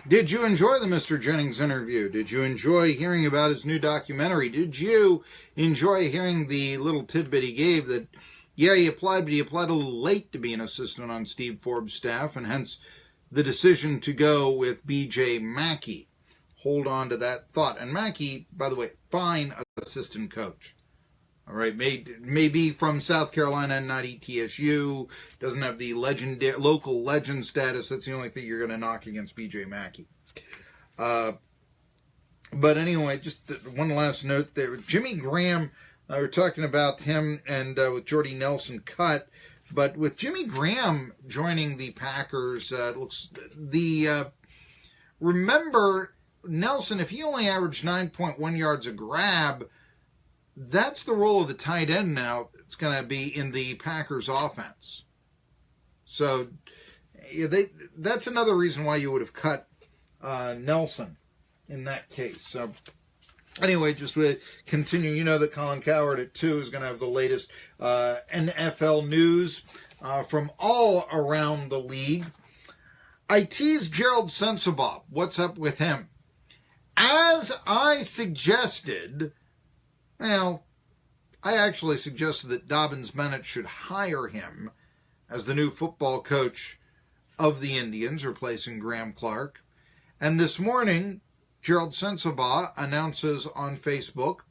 Did you enjoy the Mr. Jennings interview? Did you enjoy hearing about his new documentary? Did you enjoy hearing the little tidbit he gave that, yeah, he applied, but he applied a little late to be an assistant on Steve Forbes' staff, and hence the decision to go with B.J. Mackey? Hold on to that thought. And Mackey, by the way, fine assistant coach. All right, maybe from South Carolina and not ETSU. Doesn't have the local legend status. That's the only thing you're going to knock against B.J. Mackey. But anyway, just one last note there. Jimmy Graham, we were talking about him and with Jordy Nelson cut. But with Jimmy Graham joining the Packers, remember Nelson, if he only averaged 9.1 yards a grab, that's the role of the tight end now. It's going to be in the Packers offense. So that's another reason why you would have cut Nelson in that case. So anyway, just to continue, you know that Colin Cowherd at 2 is going to have the latest NFL news from all around the league. I teased Gerald Sensabaugh. What's up with him? As I suggested, well, I actually suggested that Dobyns-Bennett should hire him as the new football coach of the Indians, replacing Graham Clark. And this morning, Gerald Sensabaugh announces on Facebook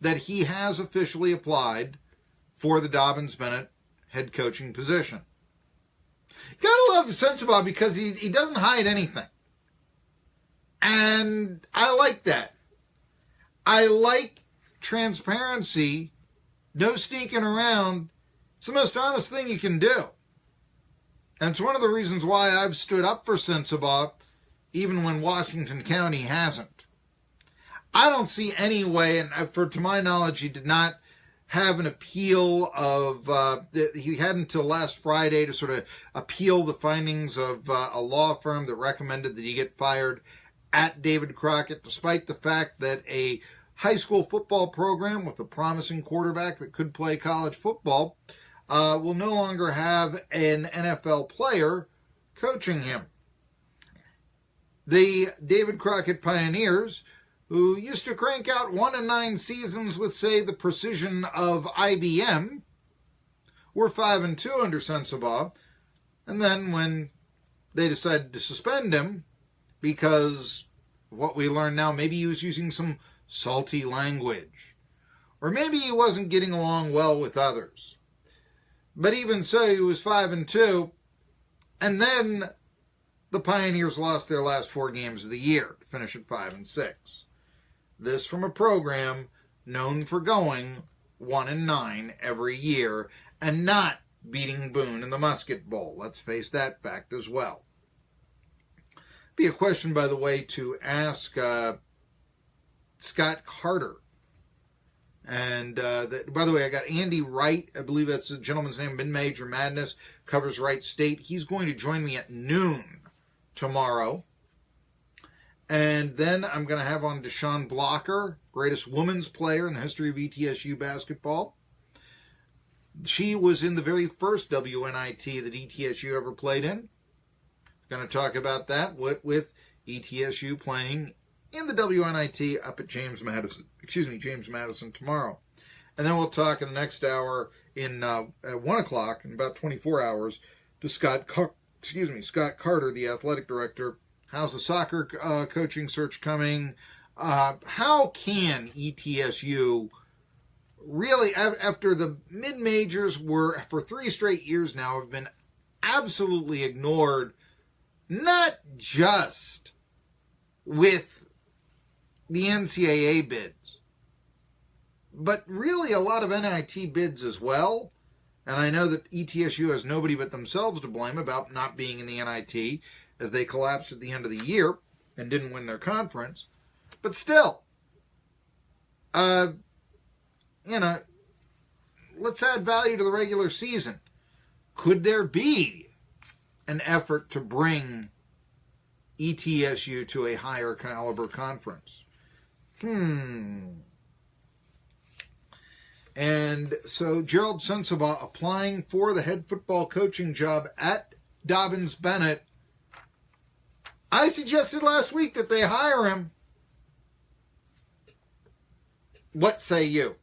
that he has officially applied for the Dobyns-Bennett head coaching position. You gotta love Sensabaugh because he doesn't hide anything. And I like that. I like transparency, no sneaking around. It's the most honest thing you can do. And it's one of the reasons why I've stood up for Sensabaugh, even when Washington County hasn't. I don't see any way, and to my knowledge, he did not have an appeal of, he had until last Friday to sort of appeal the findings of a law firm that recommended that he get fired at David Crockett, despite the fact that a high school football program with a promising quarterback that could play college football will no longer have an NFL player coaching him. The David Crockett Pioneers, who used to crank out 1-9 seasons with, say, the precision of IBM, were 5-2 under Sensabaugh. And then when they decided to suspend him, because of what we learn now, maybe he was using some salty language, or maybe he wasn't getting along well with others. But even so, he was 5-2, and then the Pioneers lost their last 4 games of the year to finish at 5-6. This from a program known for going 1-9 every year and not beating Boone in the Musket Bowl. Let's face that fact as well. Be a question, by the way, to ask Scott Carter. And by the way, I got Andy Wright. I believe that's the gentleman's name. Mid-Major Madness, covers Wright State. He's going to join me at noon tomorrow. And then I'm going to have on Deshaun Blocker, greatest women's player in the history of ETSU basketball. She was in the very first WNIT that ETSU ever played in. Going to talk about that with ETSU playing in the WNIT up at James Madison tomorrow. And then we'll talk in the next hour at 1 o'clock, in about 24 hours, to Scott Carter, the athletic director. How's the soccer coaching search coming? How can ETSU really, after the mid-majors were, for 3 straight years now, have been absolutely ignored, not just with the NCAA bids, but really a lot of NIT bids as well. And I know that ETSU has nobody but themselves to blame about not being in the NIT, as they collapsed at the end of the year and didn't win their conference. But still, let's add value to the regular season. Could there be an effort to bring ETSU to a higher caliber conference? And so Gerald Sensabaugh applying for the head football coaching job at Dobyns-Bennett. I suggested last week that they hire him. What say you?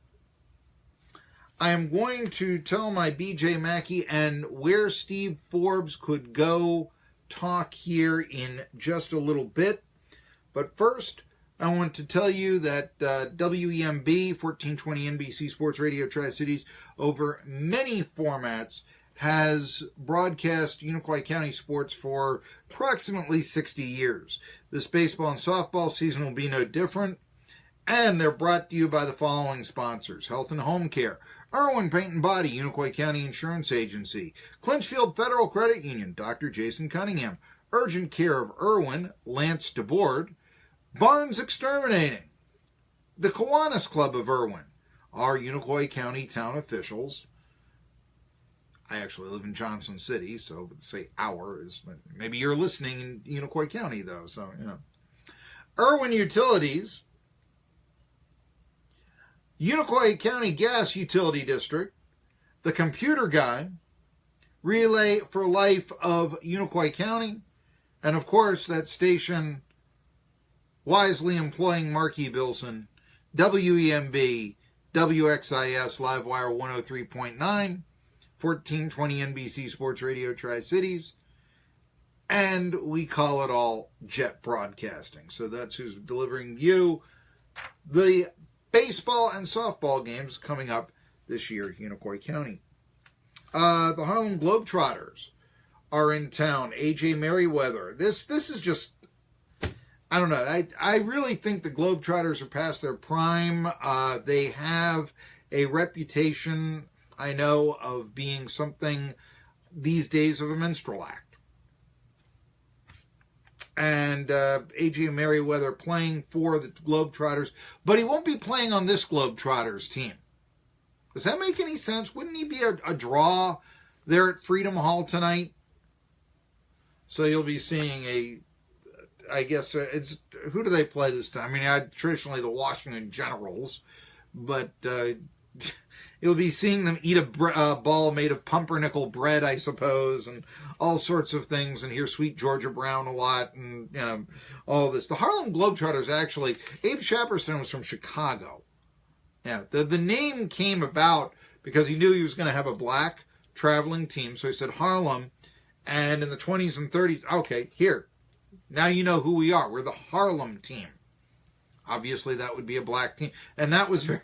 I am going to tell my BJ Mackey and where Steve Forbes could go talk here in just a little bit. But first, I want to tell you that WEMB, 1420 NBC Sports Radio Tri-Cities, over many formats, has broadcast Unicoi County sports for approximately 60 years. This baseball and softball season will be no different. And they're brought to you by the following sponsors: Health and Home Care, Irwin Paint and Body, Unicoi County Insurance Agency, Clinchfield Federal Credit Union, Dr. Jason Cunningham, Urgent Care of Irwin, Lance DeBoard, Barnes Exterminating, the Kiwanis Club of Irwin, our Unicoi County town officials. I actually live in Johnson City, so say our is, maybe you're listening in Unicoi County though, so, you know. Irwin Utilities, Unicoi County Gas Utility District, the Computer Guy, Relay for Life of Unicoi County, and of course that station wisely employing Marky, Billson, WEMB, WXIS Livewire 103.9, 1420 NBC Sports Radio Tri-Cities, and we call it all Jet Broadcasting. So that's who's delivering you the baseball and softball games coming up this year at Unicoi County. The Harlem Globetrotters are in town. AJ Merriweather. This is just, I don't know. I really think the Globetrotters are past their prime. They have a reputation, I know, of being something these days of a minstrel act. And AJ Merriweather playing for the Globetrotters, but he won't be playing on this Globetrotters team. Does that make any sense? Wouldn't he be a draw there at Freedom Hall tonight? So you'll be seeing I guess it's, who do they play this time? I mean, traditionally the Washington Generals, but you'll be seeing them eat a ball made of pumpernickel bread, I suppose, and all sorts of things, and hear Sweet Georgia Brown a lot, and, you know, all this. The Harlem Globetrotters, actually, Abe Shapperson was from Chicago. Yeah, the name came about because he knew he was going to have a black traveling team, so he said Harlem, and in the 20s and 30s, okay, here, now you know who we are. We're the Harlem team. Obviously, that would be a black team, and that was very...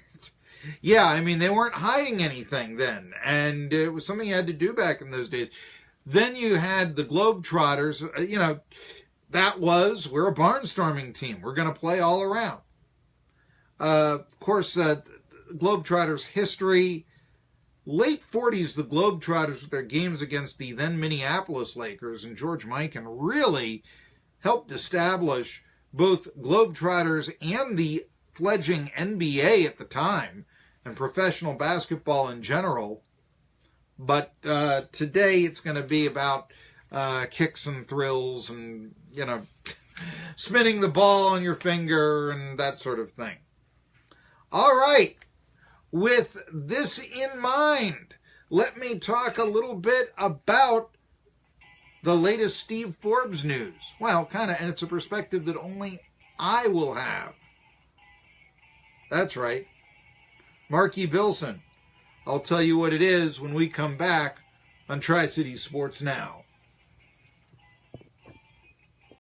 Yeah, I mean, they weren't hiding anything then, and it was something you had to do back in those days. Then you had the Globetrotters, you know, we're a barnstorming team. We're going to play all around. Of course, Globetrotters history, late 40s, the Globetrotters with their games against the then Minneapolis Lakers and George Mikan really helped establish both Globetrotters and the fledgling NBA at the time, and professional basketball in general. But today it's going to be about kicks and thrills and, you know, spinning the ball on your finger and that sort of thing. All right. With this in mind, let me talk a little bit about the latest Steve Forbes news. Well, kind of, and it's a perspective that only I will have. That's right. Marky Billson. I'll tell you what it is when we come back on Tri-City Sports Now.